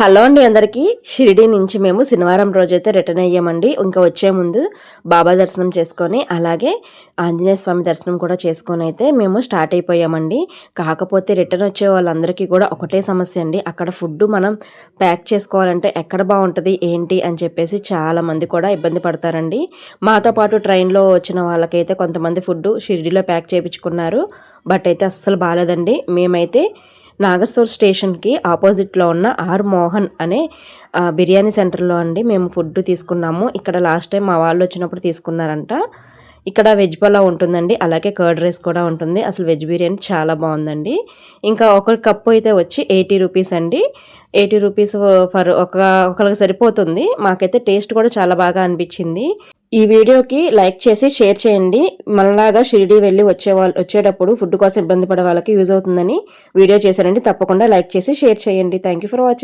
Hello అండి అందరికీ. షిరిడీ నుంచి మేము శనివారం రోజైతే రిటర్న్ అయ్యామండి. ఇంకా వచ్చే ముందు బాబా దర్శనం చేసుకొని, అలాగే ఆంజనేయ స్వామి దర్శనం కూడా చేసుకొని అయితే మేము స్టార్ట్ అయిపోయామండి. కాకపోతే రిటర్న్ వచ్చే వాళ్ళందరికీ కూడా ఒకటే సమస్య అండి. అక్కడ ఫుడ్ మనం ప్యాక్ చేసుకోవాలంటే ఎక్కడ బాగుంటుంది ఏంటి అని చెప్పేసి చాలామంది కూడా ఇబ్బంది పడతారండి. మాతో పాటు ట్రైన్లో వచ్చిన వాళ్ళకైతే కొంతమంది ఫుడ్ షిరిడీలో ప్యాక్ చేయించుకున్నారు. బట్ అయితే అస్సలు బాగాలేదండి. మేమైతే నాగర్సోల్ స్టేషన్‌కి ఆపోజిట్‌లో ఉన్న ఆర్ మోహన్ అనే బిర్యానీ సెంటర్‌లో అండి మేము ఫుడ్ తీసుకున్నాము. ఇక్కడ లాస్ట్ టైం మా వాళ్ళు వచ్చినప్పుడు తీసుకున్నారంట. ఇక్కడ వెజ్ పలావ్ ఉంటుందండి. అలాగే కర్డ్ రైస్ కూడా ఉంటుంది. అసలు వెజ్ బిర్యానీ చాలా బాగుందండి. ఇంకా ఒక కప్పు అయితే వచ్చి ₹80 అండి. ₹80 ఫర్ ఒకళ్ళకి సరిపోతుంది. మాకైతే టేస్ట్ కూడా చాలా బాగా అనిపించింది. ఈ వీడియోకి లైక్ చేసి షేర్ చేయండి. మనలాగా షిరిడీ వెళ్ళి వచ్చేటప్పుడు ఫుడ్ కోసం ఇబ్బంది పడే వాళ్ళకి యూజ్ అవుతుందని వీడియో చేశానండి. తప్పకుండా లైక్ చేసి షేర్ చేయండి. Thank you for watching.